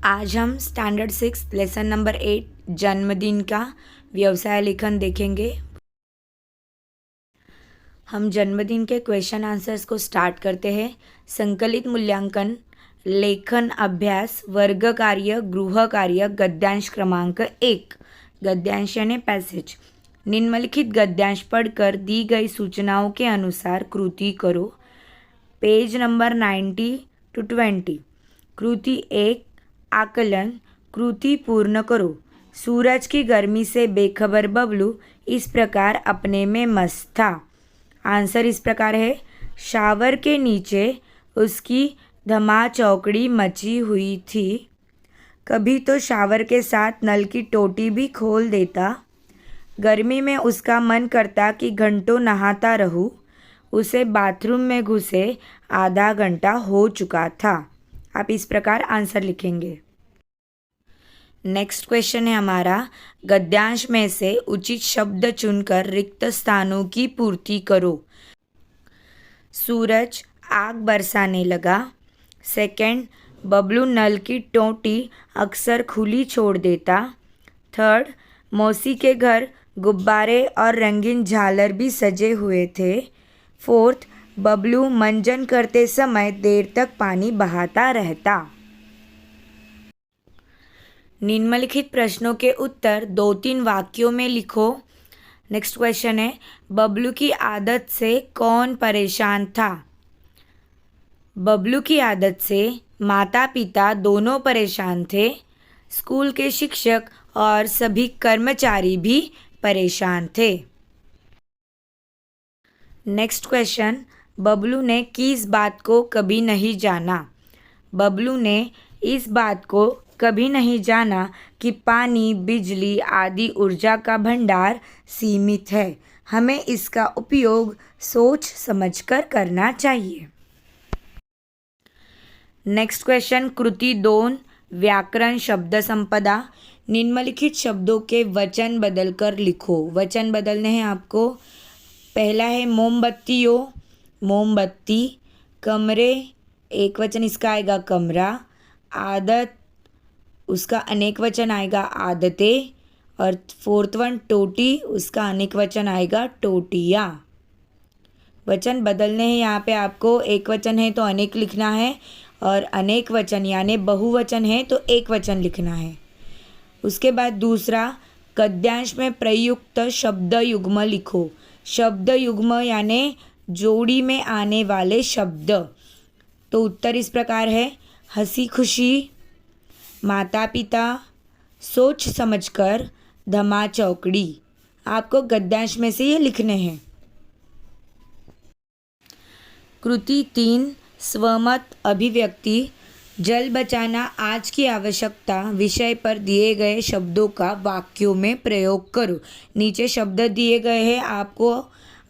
आज हम standard 6 lesson number 8 जन्मदिन का व्यवसाय लेखन देखेंगे। हम जन्मदिन के क्वेश्चन आंसर्स को स्टार्ट करते हैं। संकलित मूल्यांकन, लेखन अभ्यास, वर्ग कार्य, गृह कार्य, गद्यांश क्रमांक 1। गद्यांश यानी पैसेज। निम्नलिखित गद्यांश पढ़कर दी गई सूचनाओं के अनुसार कृति करो। Page number 90 to 20। कृति 1, आकलन। कृति पूर्ण करो। सूरज की गर्मी से बेखबर बबलू इस प्रकार अपने में मस्त था। आंसर इस प्रकार है, शावर के नीचे उसकी धमाचौकड़ी मची हुई थी। कभी तो शावर के साथ नल की टोटी भी खोल देता। गर्मी में उसका मन करता कि घंटों नहाता रहूं। उसे बाथरूम में घुसे आधा घंटा हो चुका था। आप इस प्रकार आंसर लिखेंगे। नेक्स्ट क्वेश्चन है हमारा, गद्यांश में से उचित शब्द चुनकर रिक्त स्थानों की पूर्ति करो। सूरज आग बरसाने लगा। सेकंड, बबलू नल की टोटी अक्सर खुली छोड़ देता। थर्ड, मौसी के घर गुब्बारे और रंगीन झालर भी सजे हुए थे। फोर्थ, बबलू मंजन करते समय देर तक पानी बहाता रहता। निम्नलिखित प्रश्नों के उत्तर 2-3 वाक्यों में लिखो। नेक्स्ट क्वेश्चन है, बबलू की आदत से कौन परेशान था? बबलू की आदत से माता पिता दोनों परेशान थे। स्कूल के शिक्षक और सभी कर्मचारी भी परेशान थे। नेक्स्ट क्वेश्चन, बबलू ने किस बात को कभी नहीं जाना? बबलू ने इस बात को कभी नहीं जाना कि पानी, बिजली आदि ऊर्जा का भंडार सीमित है। हमें इसका उपयोग सोच समझकर करना चाहिए। नेक्स्ट क्वेश्चन, कृति 2, व्याकरण शब्द संपदा। निम्नलिखित शब्दों के वचन बदलकर लिखो। वचन बदलने हैं आपको। पहला है मोमबत्तियों, मोमबत्ती। कमरे, एक वचन इसका आएगा कमरा। आदत, उसका अनेक वचन आएगा आदतें। और फोर्थ वन टोटी, उसका अनेक वचन आएगा टोटियाँ। वचन बदलने हैं यहाँ पे आपको। एक वचन है तो अनेक लिखना है, और अनेक वचन यानी बहुवचन है तो एक वचन लिखना है। उसके बाद दूसरा, गद्यांश में प्रयुक्त शब्द युग्म लिखो। शब्द युग्म यानी जोड़ी में आने वाले शब्द। तो उत्तर इस प्रकार है, हंसी खुशी, माता पिता, सोच समझकर, धमाचौकड़ी। आपको गद्यांश में से ये लिखने हैं। कृति 3, स्वमत अभिव्यक्ति। जल बचाना आज की आवश्यकता विषय पर दिए गए शब्दों का वाक्यों में प्रयोग करो। नीचे शब्द दिए गए हैं, आपको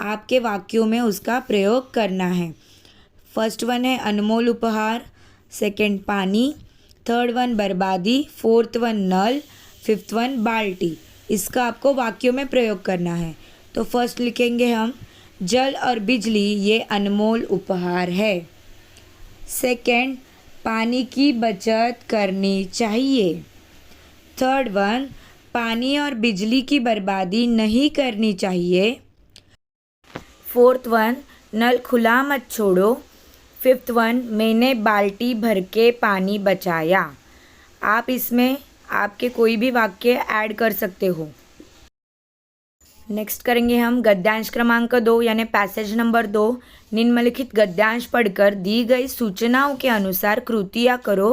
आपके वाक्यों में उसका प्रयोग करना है। फर्स्ट वन है अनमोल उपहार। सेकंड पानी। थर्ड वन बर्बादी। फोर्थ वन नल। फिफ्थ वन बाल्टी। इसका आपको वाक्यों में प्रयोग करना है। तो फर्स्ट लिखेंगे हम, जल और बिजली ये अनमोल उपहार है। सेकंड, पानी की बचत करनी चाहिए। थर्ड वन, पानी और बिजली की बर्बादी नहीं करनी चाहिए। फोर्थ वन, नल खुला मत छोड़ो। फिफ्थ वन, मैंने बाल्टी भर के पानी बचाया। आप इसमें आपके कोई भी वाक्य ऐड कर सकते हो। नेक्स्ट करेंगे हम गद्यांश क्रमांक 2 यानी पैसेज नंबर 2। निम्नलिखित गद्यांश पढ़कर दी गई सूचनाओं के अनुसार कृतियाँ करो।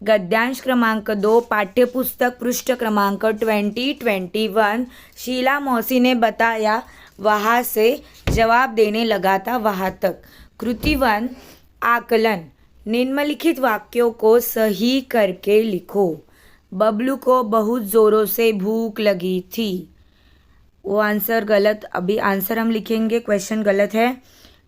गद्यांश क्रमांक 2, पाठ्यपुस्तक पृष्ठ क्रमांक 20-21। शीला मौसी ने बताया, वहाँ से जवाब देने लगा था वहाँ तक। कृति 1, आकलन। निम्नलिखित वाक्यों को सही करके लिखो। बबलू को बहुत ज़ोरों से भूख लगी थी। वो आंसर गलत, अभी आंसर हम लिखेंगे, क्वेश्चन गलत है।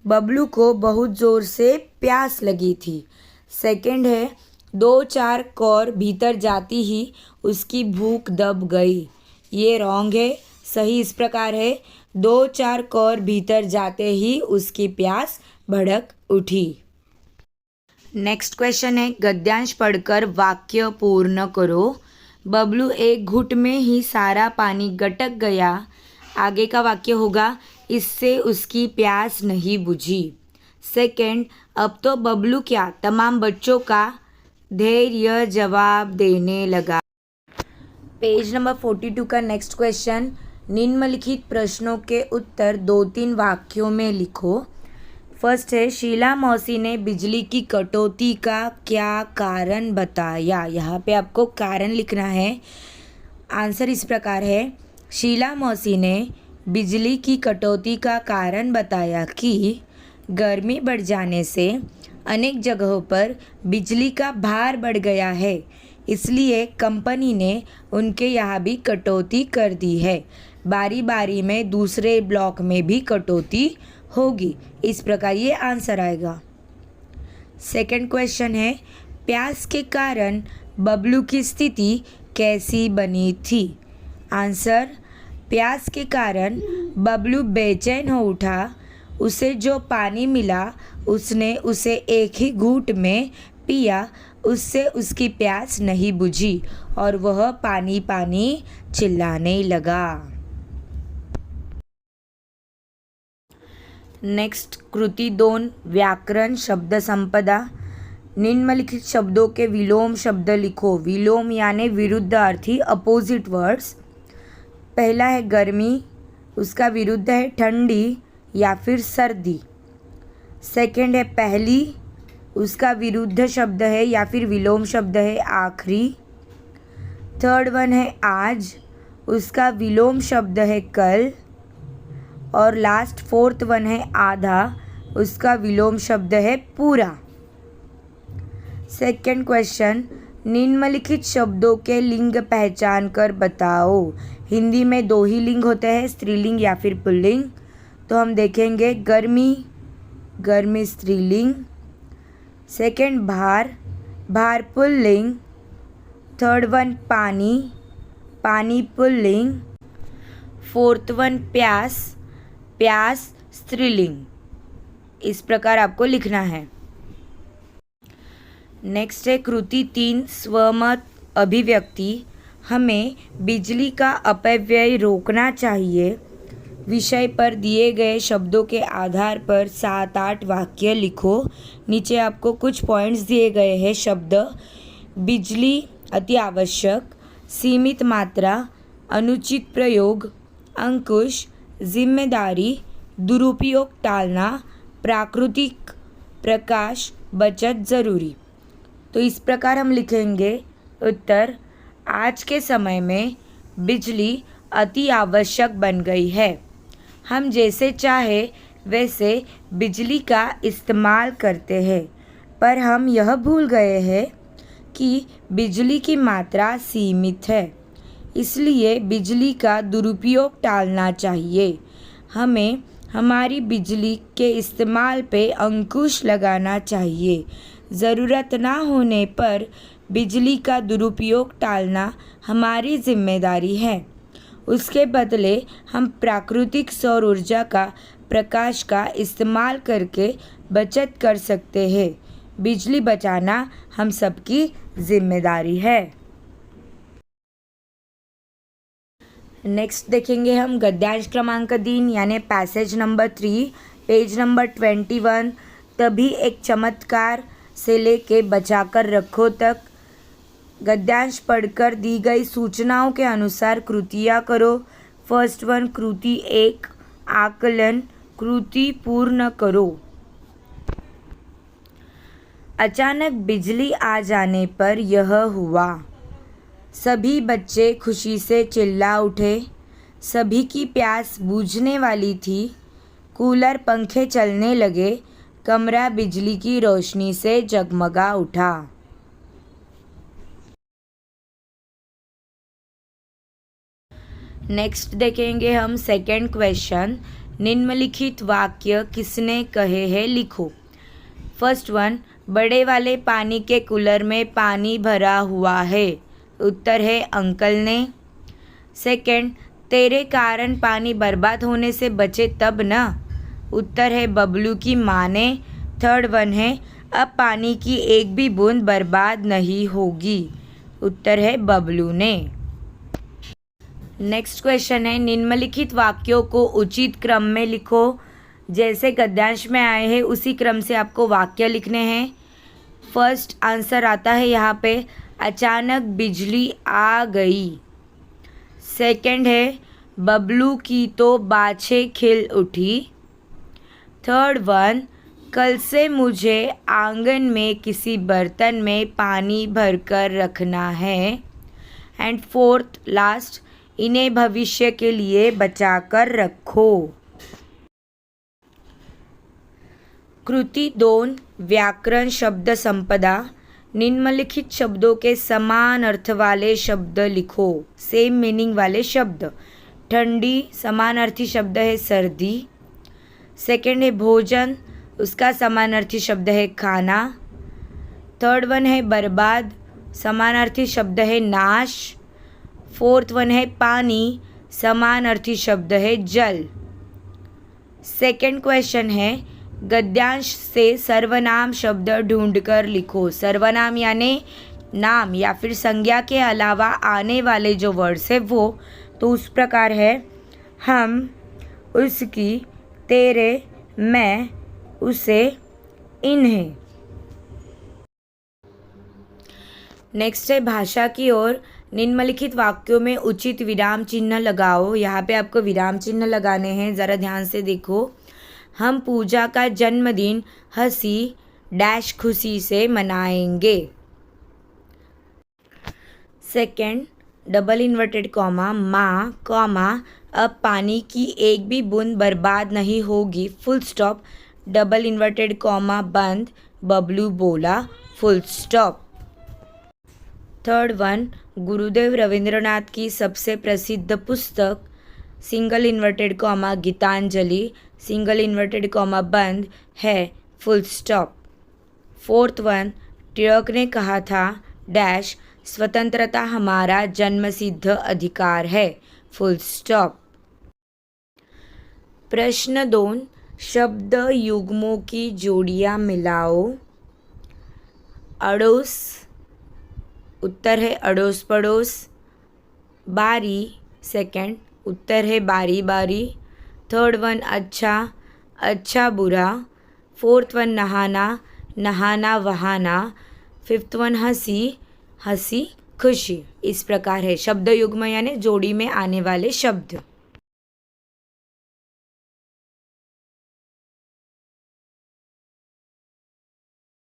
बबलू को बहुत ज़ोर से प्यास लगी थी। सेकंड है, 2-4 कौर भीतर जाती ही उसकी भूख दब गई। ये रॉन्ग है। सही इस प्रकार है, 2-4 कौर भीतर जाते ही उसकी प्यास भड़क उठी। नेक्स्ट क्वेश्चन है, गद्यांश पढ़कर वाक्य पूर्ण करो। बबलू एक घूंट में ही सारा पानी गटक गया। आगे का वाक्य होगा, इससे उसकी प्यास नहीं बुझी। सेकंड, अब तो बबलू क्या तमाम बच्चों का धैर्य जवाब देने लगा। पेज नंबर 42 का नेक्स्ट क्वेश्चन, निम्नलिखित प्रश्नों के उत्तर 2-3 वाक्यों में लिखो। फर्स्ट है, शीला मौसी ने बिजली की कटौती का क्या कारण बताया। यहाँ पे आपको कारण लिखना है। आंसर इस प्रकार है, शीला मौसी ने बिजली की कटौती का कारण बताया कि गर्मी बढ़ जाने से अनेक जगहों पर बिजली का भार बढ़ गया है, इसलिए कंपनी ने उनके यहाँ भी कटौती कर दी है। बारी बारी में दूसरे ब्लॉक में भी कटौती होगी। इस प्रकार ये आंसर आएगा। सेकंड क्वेश्चन है, प्यास के कारण बबलू की स्थिति कैसी बनी थी। आंसर, प्यास के कारण बबलू बेचैन हो उठा। उसे जो पानी मिला उसने उसे एक ही घूंट में पिया। उससे उसकी प्यास नहीं बुझी और वह पानी पानी चिल्लाने लगा। नेक्स्ट कृति 2, व्याकरण शब्द संपदा। निम्नलिखित शब्दों के विलोम शब्द लिखो। विलोम यानी विरुद्ध अर्थी, अपोजिट वर्ड्स। पहला है गर्मी, उसका विरुद्ध है ठंडी या फिर सर्दी। सेकंड है पहली, उसका विरुद्ध शब्द है या फिर विलोम शब्द है आखिरी। थर्ड वन है आज, उसका विलोम शब्द है कल। और लास्ट फोर्थ वन है आधा, उसका विलोम शब्द है पूरा। सेकंड क्वेश्चन, निम्नलिखित शब्दों के लिंग पहचान कर बताओ। हिंदी में 2 ही लिंग होते हैं, स्त्रीलिंग या फिर पुल्लिंग। तो हम देखेंगे गर्मी, गर्मी स्त्रीलिंग। सेकंड भार, भार पुल्लिंग। थर्ड वन पानी, पानी पुल्लिंग। फोर्थ वन प्यास, प्यास स्त्रीलिंग। इस प्रकार आपको लिखना है। नेक्स्ट है कृति 3, स्वमत अभिव्यक्ति। हमें बिजली का अपव्यय रोकना चाहिए। विषय पर दिए गए शब्दों के आधार पर 7-8 वाक्य लिखो। नीचे आपको कुछ पॉइंट्स दिए गए हैं शब्द, बिजली अति आवश्यक, सीमित मात्रा, अनुचित प्रयोग, अंकुश, जिम्मेदारी, दुरुपयोग टालना, प्राकृतिक प्रकाश बचत जरूरी। तो इस प्रकार हम लिखेंगे उत्तर, आज के समय में बिजली अति आवश्यक बन गई है। हम जैसे चाहे वैसे बिजली का इस्तेमाल करते हैं, पर हम यह भूल गए हैं कि बिजली की मात्रा सीमित है, इसलिए बिजली का दुरुपयोग टालना चाहिए। हमें हमारी बिजली के इस्तेमाल पे अंकुश लगाना चाहिए। ज़रूरत ना होने पर बिजली का दुरुपयोग टालना हमारी जिम्मेदारी है। उसके बदले हम प्राकृतिक सौर ऊर्जा का प्रकाश का इस्तेमाल करके बचत कर सकते हैं। बिजली बचाना हम सबकी जिम्मेदारी है। नेक्स्ट देखेंगे हम गद्यांश क्रमांक 3 यानी पैसेज नंबर 3, पेज नंबर 21। तभी एक चमत्कार से लेके बचाकर रखो तक। गद्यांश पढ़कर दी गई सूचनाओं के अनुसार कृतियाँ करो। फर्स्ट वन, कृति 1, आकलन। कृति पूर्ण करो। अचानक बिजली आ जाने पर यह हुआ। सभी बच्चे खुशी से चिल्ला उठे। सभी की प्यास बुझने वाली थी। कूलर पंखे चलने लगे। कमरा बिजली की रोशनी से जगमगा उठा। नेक्स्ट देखेंगे हम सेकंड क्वेश्चन, निम्नलिखित वाक्य किसने कहे हैं लिखो। फर्स्ट वन, बड़े वाले पानी के कूलर में पानी भरा हुआ है। उत्तर है अंकल ने। सेकंड, तेरे कारण पानी बर्बाद होने से बचे तब ना। उत्तर है बबलू की माँ ने। थर्ड वन है, अब पानी की एक भी बूंद बर्बाद नहीं होगी। उत्तर है बबलू ने। नेक्स्ट क्वेश्चन है, निम्नलिखित वाक्यों को उचित क्रम में लिखो। जैसे गद्यांश में आए हैं उसी क्रम से आपको वाक्य लिखने हैं। फर्स्ट आंसर आता है यहाँ पे, अचानक बिजली आ गई। सेकंड है, बबलू की तो बाछें खिल उठी। थर्ड वन, कल से मुझे आंगन में किसी बर्तन में पानी भरकर रखना है। एंड फोर्थ लास्ट, इन्हें भविष्य के लिए बचाकर रखो। कृति 2, व्याकरण शब्द संपदा। निम्नलिखित शब्दों के समान अर्थ वाले शब्द लिखो, सेम मीनिंग वाले शब्द। ठंडी समानार्थी शब्द है सर्दी। सेकंड है भोजन, उसका समानार्थी शब्द है खाना। थर्ड वन है बर्बाद, समानार्थी शब्द है नाश। फोर्थ वन है पानी, समानार्थी शब्द है जल। सेकंड क्वेश्चन है, गद्यांश से सर्वनाम शब्द ढूंढकर लिखो। सर्वनाम यानी नाम या फिर संज्ञा के अलावा आने वाले जो वर्ड्स है वो, तो उस प्रकार है हम, उसकी, तेरे, मैं, उसे, इन्हें। नेक्स्ट है भाषा की ओर। निम्नलिखित वाक्यों में उचित विराम चिन्ह लगाओ। यहाँ पे आपको विराम चिन्ह लगाने हैं, ज़रा ध्यान से देखो। हम पूजा का जन्मदिन हंसी डैश खुशी से मनाएंगे। सेकंड, डबल इन्वर्टेड कॉमा, माँ कॉमा, अब पानी की एक भी बूंद बर्बाद नहीं होगी, full stop, double inverted comma बंद, बबलू बोला, full stop. Third one, Gurudev Rabindranath की सबसे प्रसिद्ध पुस्तक, single inverted comma Gitanjali, single inverted comma बंद है, full stop. Fourth one, Tilak ने कहा था डैश, स्वतंत्रता हमारा जन्मसिद्ध अधिकार है, फुल स्टॉप। प्रश्न 2, शब्द युग्मों की जोड़ियाँ मिलाओ। अड़ोस, उत्तर है अड़ोस पड़ोस। बारी, सेकंड, उत्तर है बारी बारी। थर्ड वन अच्छा, अच्छा बुरा। फोर्थ वन नहाना, नहाना वहाना। फिफ्थ वन हंसी, हंसी खुशी। इस प्रकार है शब्द युग्म यानी जोड़ी में आने वाले शब्द।